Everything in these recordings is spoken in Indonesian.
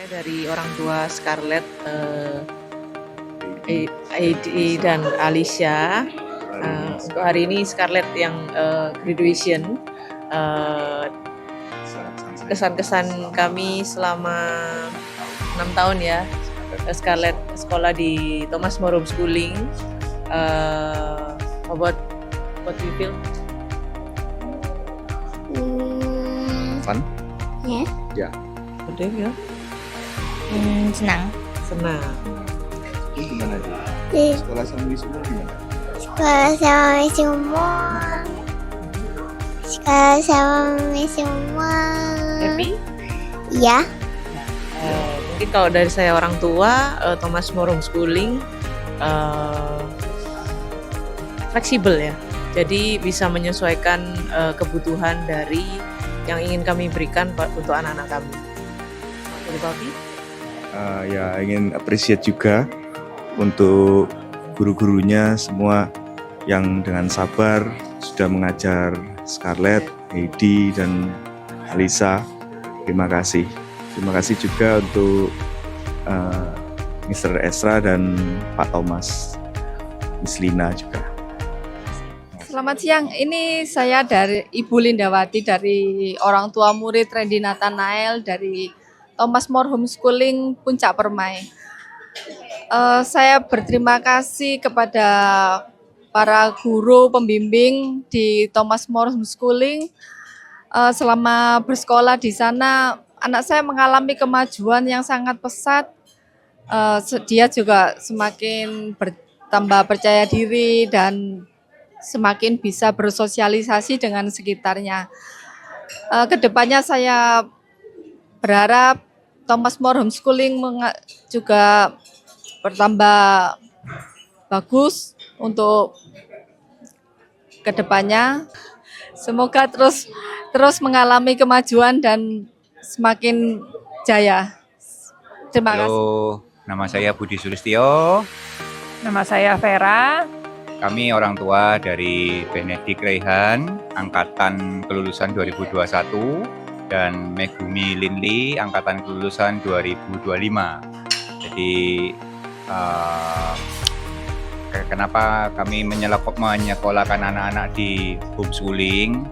Saya dari orang tua Scarlett, Heidi dan Alicia. Untuk hari ini Scarlett yang graduation. Kesan-kesan kami selama 6 tahun ya, Scarlett sekolah di Thomas More Homeschooling. What do you feel? Fun? Ya, Ya. What do you feel? senang. Senang. Itu gimana aja? Di Sekolah sama semua gimana? sekolah sama semua. Sekolah sama semua. Happy? Ya, Mungkin kalau dari saya orang tua, Thomas More Homeschooling fleksibel ya. Jadi bisa menyesuaikan kebutuhan dari yang ingin kami berikan untuk anak-anak kami. Dari Papi? Ya ingin appreciate juga untuk guru-gurunya semua yang dengan sabar sudah mengajar Scarlett, Heidi, dan Alisa. Terima kasih. Terima kasih juga untuk Mr. Esra dan Pak Thomas, Miss Lina juga. Selamat siang, ini saya dari Ibu Lindawati dari orang tua murid Randy Nathanael dari Thomas More Homeschooling Puncak Permai. Saya berterima kasih kepada para guru pembimbing di Thomas More Homeschooling. Selama bersekolah di sana, anak saya mengalami kemajuan yang sangat pesat. Dia juga semakin bertambah percaya diri dan semakin bisa bersosialisasi dengan sekitarnya. Kedepannya saya berharap Thomas More Homeschooling juga bertambah bagus untuk kedepannya. Semoga terus mengalami kemajuan dan semakin jaya. Terima kasih. Halo, nama saya Budi Sulistyo. Nama saya Vera. Kami orang tua dari Benedict Raihan, angkatan kelulusan 2021, dan Megumi Linli, angkatan kelulusan 2025. Jadi, kenapa kami menyekolahkan anak-anak di homeschooling?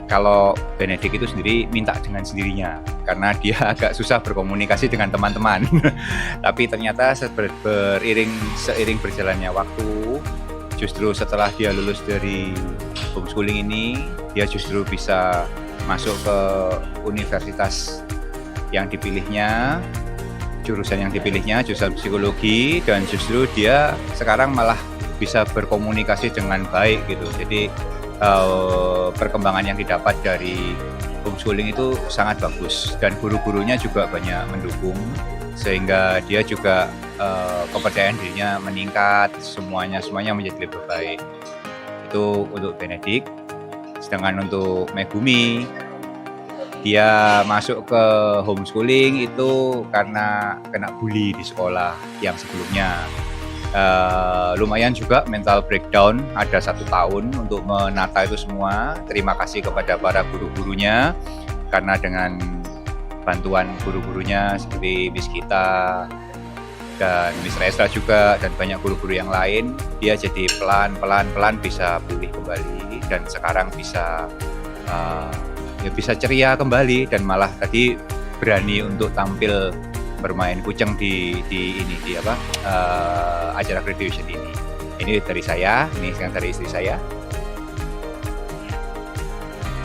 Kalau Benedict itu sendiri minta dengan sendirinya, karena dia agak susah berkomunikasi dengan teman-teman. Tapi ternyata seiring berjalannya waktu, justru setelah dia lulus dari homeschooling ini, dia justru bisa masuk ke universitas yang dipilihnya, jurusan yang dipilihnya, jurusan psikologi, dan justru dia sekarang malah bisa berkomunikasi dengan baik gitu. Jadi perkembangan yang didapat dari homeschooling itu sangat bagus, dan guru-gurunya juga banyak mendukung, sehingga dia juga kepercayaan dirinya meningkat, semuanya menjadi lebih baik. Itu untuk Benedict. Sedangkan untuk Megumi, dia masuk ke homeschooling itu karena kena bully di sekolah yang sebelumnya. Lumayan juga mental breakdown, ada 1 tahun untuk menata itu semua. Terima kasih kepada para guru-gurunya, karena dengan bantuan guru-gurunya seperti Miss Gita dan Miss Reza juga, dan banyak guru-guru yang lain, dia jadi pelan-pelan bisa pulih kembali, dan sekarang bisa ceria kembali, dan malah tadi berani untuk tampil bermain kucing di acara graduation ini. Ini dari saya, ini sekarang dari istri saya.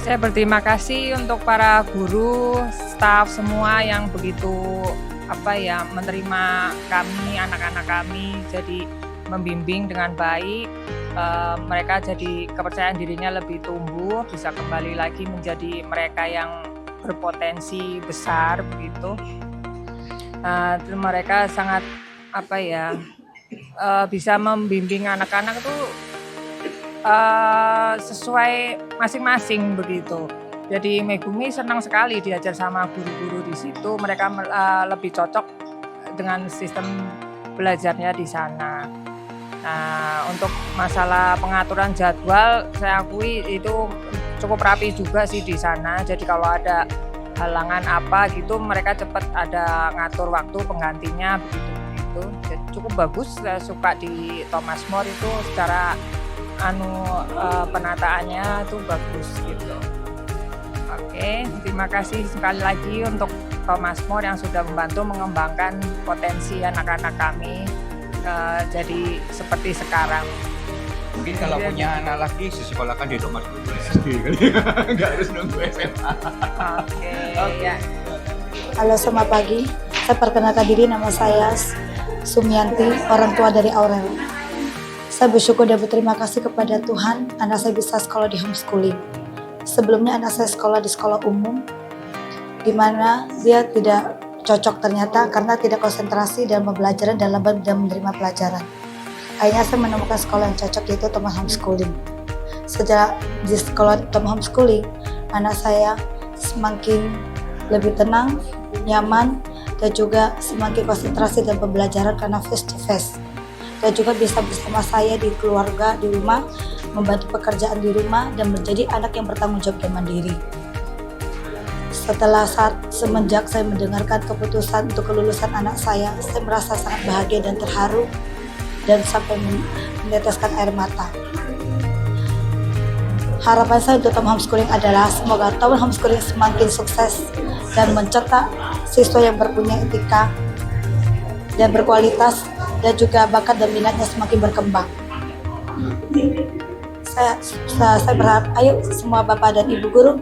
Saya berterima kasih untuk para guru, staf semua yang begitu menerima kami, anak-anak kami, jadi membimbing dengan baik. Mereka jadi kepercayaan dirinya lebih tumbuh, bisa kembali lagi menjadi mereka yang berpotensi besar begitu. Mereka sangat bisa membimbing anak-anak itu sesuai masing-masing begitu. Jadi Megumi senang sekali diajar sama guru-guru di situ. Mereka lebih cocok dengan sistem belajarnya di sana. Nah, untuk masalah pengaturan jadwal, saya akui itu cukup rapi juga sih di sana. Jadi kalau ada halangan apa gitu, mereka cepat ada ngatur waktu penggantinya begitu. Jadi cukup bagus, saya suka di Thomas More itu secara penataannya itu bagus gitu. Oke, terima kasih sekali lagi untuk Thomas More yang sudah membantu mengembangkan potensi anak-anak kami jadi seperti sekarang. Mungkin kalau punya anak lagi disekolahkan di Thomas More SD kali. Nggak harus nunggu SMA. Oke, ya. Halo, selamat pagi. Saya perkenalkan diri, nama saya Sumianti, orang tua dari Aurel. Saya bersyukur dan berterima kasih kepada Tuhan, anak saya bisa sekolah di homeschooling. Sebelumnya anak saya sekolah di sekolah umum, di mana dia tidak cocok ternyata karena tidak konsentrasi dalam pembelajaran dan lambat dalam menerima pelajaran. Akhirnya saya menemukan sekolah yang cocok, yaitu Thomas Homeschooling. Sejak di sekolah Thomas Homeschooling, anak saya semakin lebih tenang, nyaman, dan juga semakin konsentrasi dalam pembelajaran karena face to face. Dan juga bisa bersama saya di keluarga, di rumah, membantu pekerjaan di rumah, dan menjadi anak yang bertanggung jawab dan mandiri. Semenjak saya mendengarkan keputusan untuk kelulusan anak saya merasa sangat bahagia dan terharu, dan sampai meneteskan air mata. Harapan saya untuk Tom Homeschooling adalah semoga Tom Homeschooling semakin sukses dan mencetak siswa yang berpunya etika dan berkualitas, dan juga bakat dan minatnya semakin berkembang. Saya berharap, ayo semua bapak dan ibu guru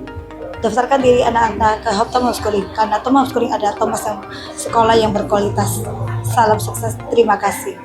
daftarkan diri anak-anak ke Tom Homeschooling, karena Tom Homeschooling adalah Thomas yang sekolah yang berkualitas. Salam sukses, terima kasih.